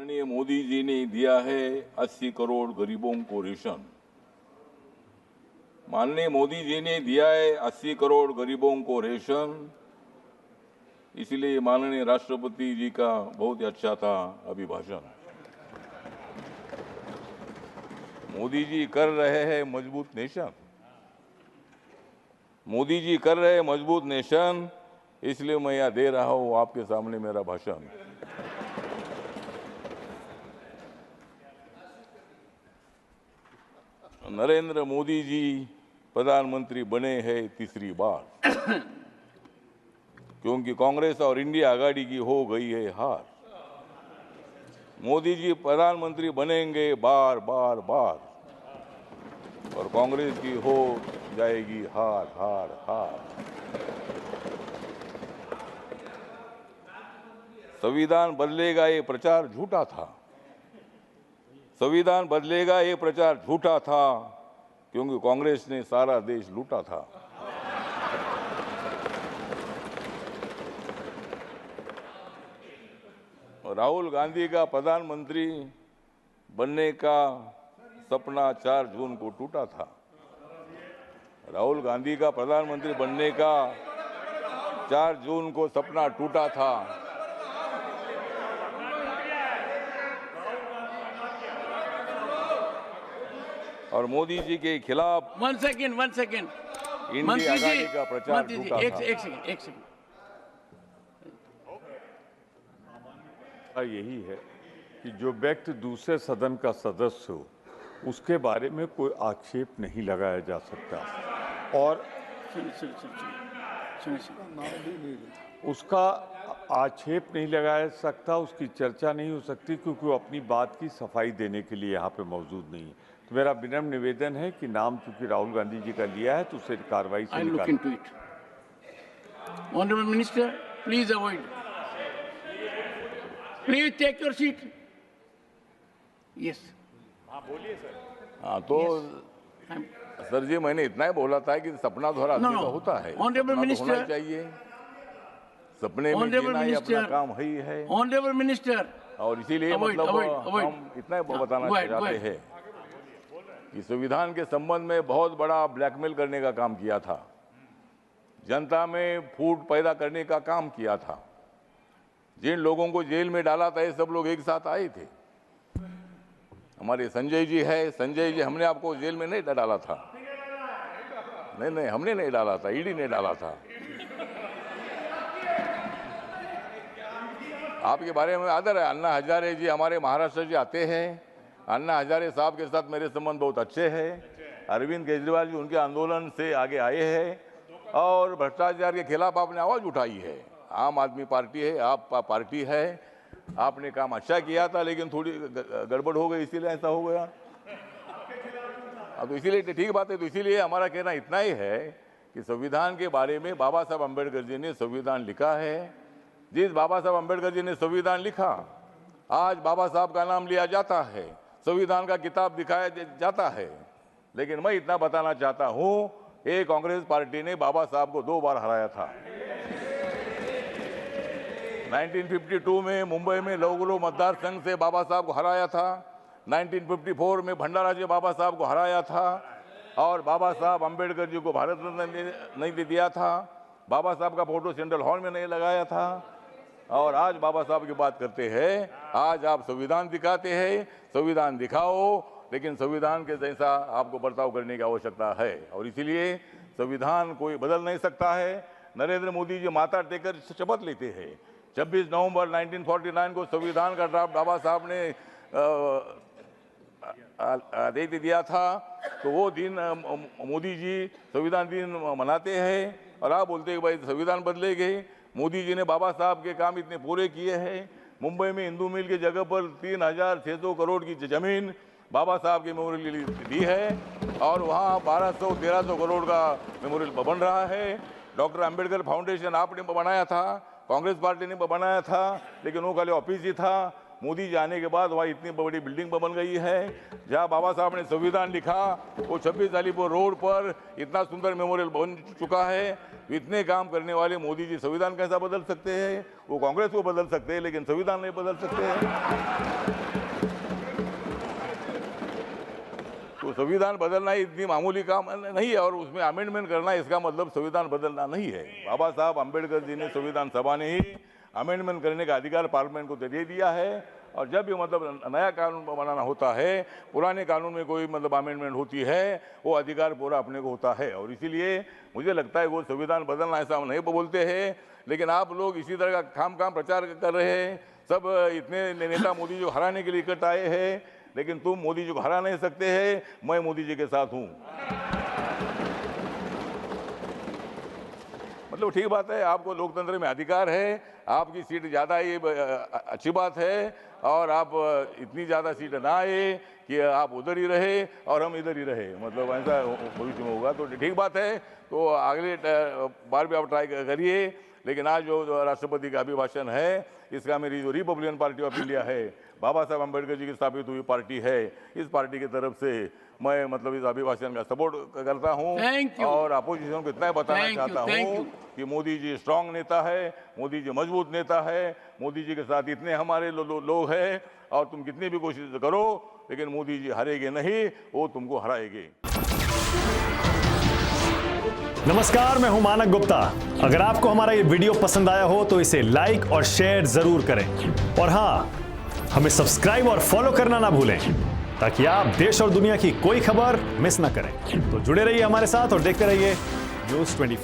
माननीय मोदी जी ने दिया है 80 करोड़ गरीबों को रेशन। माननीय मोदी जी ने दिया है 80 करोड़ गरीबों को रेशन। इसलिए माननीय राष्ट्रपति जी का बहुत ही अच्छा था अभिभाषण। मोदी जी कर रहे हैं मजबूत नेशन। मोदी जी कर रहे हैं मजबूत नेशन, इसलिए मैं यह दे रहा हूं आपके सामने मेरा भाषण। नरेंद्र मोदी जी प्रधानमंत्री बने हैं तीसरी बार, क्योंकि कांग्रेस और इंडिया आघाड़ी की हो गई है हार। मोदी जी प्रधानमंत्री बनेंगे बार बार बार, और कांग्रेस की हो जाएगी हार हार हार। संविधान बदलेगा ये प्रचार झूठा था। संविधान बदलेगा ये प्रचार झूठा था, क्योंकि कांग्रेस ने सारा देश लूटा था। राहुल गांधी का प्रधानमंत्री बनने का सपना 4 जून को टूटा था। राहुल गांधी का प्रधानमंत्री बनने का 4 जून को सपना टूटा था। और मोदी जी के खिलाफ वन सेकेंड इंडिया आघाड़ी का प्रचार झूठा था। एक सेकेंड। यही है कि जो व्यक्ति दूसरे सदन का सदस्य हो उसके बारे में कोई आक्षेप नहीं लगाया जा सकता, और उसका आक्षेप नहीं लगाया जा सकता, उसकी चर्चा नहीं हो सकती, क्योंकि वो अपनी बात की सफाई देने के लिए यहाँ पे मौजूद नहीं है। तो मेरा विनम्र निवेदन है कि नाम चूंकि राहुल गांधी जी का लिया है तो उसे कार्रवाई से निकालें। Honourable minister, please avoid, please take your seat. Yes, हाँ बोलिए सर। हाँ तो सर जी, मैंने इतना ही बोला था कि सपना थोड़ा आदमी का होता है, ऑनरेबल मिनिस्टर चाहिए। सपने में जीना ही अपना काम ही है। ऑनरेबल मिनिस्टर, और इसीलिए मतलब हम इतना ही बताना चाहते हैं कि संविधान के संबंध में बहुत बड़ा ब्लैकमेल करने का काम किया था, जनता में फूट पैदा करने का काम किया था। जिन लोगों को जेल में डाला था ये सब लोग एक साथ आए थे। हमारे संजय जी है, संजय जी, हमने आपको जेल में नहीं डाला था। नहीं, हमने नहीं डाला था, ईडी ने डाला था। आपके बारे में आदर है। अन्ना हजारे जी हमारे महाराष्ट्र से आते हैं। अन्ना हजारे साहब के साथ मेरे संबंध बहुत अच्छे हैं। अरविंद केजरीवाल जी उनके आंदोलन से आगे आए हैं और भ्रष्टाचार के खिलाफ आपने आवाज उठाई है। आम आदमी पार्टी है, आप पार्टी है, आपने काम अच्छा किया था, लेकिन थोड़ी गड़बड़ हो गई, इसीलिए ऐसा हो गया। तो इसीलिए ठीक बात है। तो इसीलिए हमारा कहना इतना ही है कि संविधान के बारे में बाबा साहब अम्बेडकर जी ने संविधान लिखा है। जिस बाबा साहब अम्बेडकर जी ने संविधान लिखा, आज बाबा साहब का नाम लिया जाता है, संविधान का किताब दिखाया जाता है। लेकिन मैं इतना बताना चाहता हूं, ये कांग्रेस पार्टी ने बाबा साहब को 2 बार हराया था। 1952 में मुंबई में लौगुलो मतदार संघ से बाबा साहब को हराया था। 1954 में भंडारा से बाबा साहब को हराया था, और बाबा साहब अम्बेडकर जी को भारत रत्न नहीं दिया था। बाबा साहब का फोटो सेंट्रल हॉल में नहीं लगाया था। और आज बाबा साहब की बात करते हैं। आज आप संविधान दिखाते हैं, संविधान दिखाओ, लेकिन संविधान के जैसा आपको बर्ताव करने की आवश्यकता है। और इसीलिए संविधान कोई बदल नहीं सकता है। नरेंद्र मोदी जी माथा टेकर शपथ लेते हैं। 26 नवंबर 1949 को संविधान का ड्राफ्ट बाबा साहब ने दे दिया था। तो वो दिन मोदी जी संविधान दिन मनाते हैं, और आप बोलते हैं कि भाई संविधान बदलेंगे। मोदी जी ने बाबा साहब के काम इतने पूरे किए हैं। मुंबई में हिंदू मिल की जगह पर 3600 करोड़ की जमीन बाबा साहब के मेमोरियल दी है, और वहाँ 1200-1300 करोड़ का मेमोरियल बन रहा है। डॉक्टर अंबेडकर फाउंडेशन आपने बनाया था, कांग्रेस पार्टी ने बनाया था, लेकिन वो खाली ऑफिस ही था। मोदी जी आने के बाद वहाँ इतनी बड़ी बिल्डिंग बन गई है। जहाँ बाबा साहब ने संविधान लिखा, वो 26 अलीपुर रोड पर इतना सुंदर मेमोरियल बन चुका है। इतने काम करने वाले मोदी जी संविधान कैसा बदल सकते हैं? वो कांग्रेस को बदल सकते हैं, लेकिन संविधान नहीं बदल सकते हैं। संविधान बदलना ही इतनी मामूली काम नहीं है, और उसमें अमेंडमेंट करना इसका मतलब संविधान बदलना नहीं है। बाबा साहब अम्बेडकर जी ने संविधान सभा ने ही अमेंडमेंट करने का अधिकार पार्लियामेंट को दे दिया है, और जब भी मतलब नया कानून बनाना होता है, पुराने कानून में कोई मतलब अमेंडमेंट होती है, वो अधिकार पूरा अपने को होता है। और इसीलिए मुझे लगता है वो संविधान बदलना ऐसा हम नहीं बोलते हैं, लेकिन आप लोग इसी तरह का खाम प्रचार कर रहे हैं। सब इतने नेता मोदी जी को हराने के लिए इकट्ठा आए हैं, लेकिन तुम मोदी जी को हरा नहीं सकते हैं। मैं मोदी जी के साथ हूँ। मतलब ठीक बात है, आपको लोकतंत्र में अधिकार है, आपकी सीट ज़्यादा ये अच्छी बात है, और आप इतनी ज़्यादा सीट ना आए कि आप उधर ही रहे और हम इधर ही रहे, मतलब ऐसा भविष्य में होगा तो ठीक बात है। तो अगले बार भी आप ट्राई करिए। लेकिन आज जो राष्ट्रपति का अभिभाषण है, इसका मेरी जो रिपब्लिकन पार्टी ऑफ इंडिया है, बाबा साहब अम्बेडकर जी की स्थापित हुई पार्टी है, इस पार्टी की तरफ से मैं मतलब इस अभिभाषण का सपोर्ट करता हूं, और अपोजिशन को इतना बताना चाहता हूं कि मोदी जी स्ट्रांग नेता है, मोदी जी मजबूत नेता है, मोदी जी के साथ इतने हमारे लोग हैं, और तुम कितनी भी कोशिश करो, लेकिन मोदी जी हारेंगे नहीं, वो तुमको हराएंगे। नमस्कार, मैं हूं मानक गुप्ता। अगर आपको हमारा ये वीडियो पसंद आया हो तो इसे लाइक और शेयर जरूर करें, और हाँ, हमें सब्सक्राइब और फॉलो करना ना भूलें, ताकि आप देश और दुनिया की कोई खबर मिस ना करें। तो जुड़े रहिए हमारे साथ और देखते रहिए न्यूज़ 24।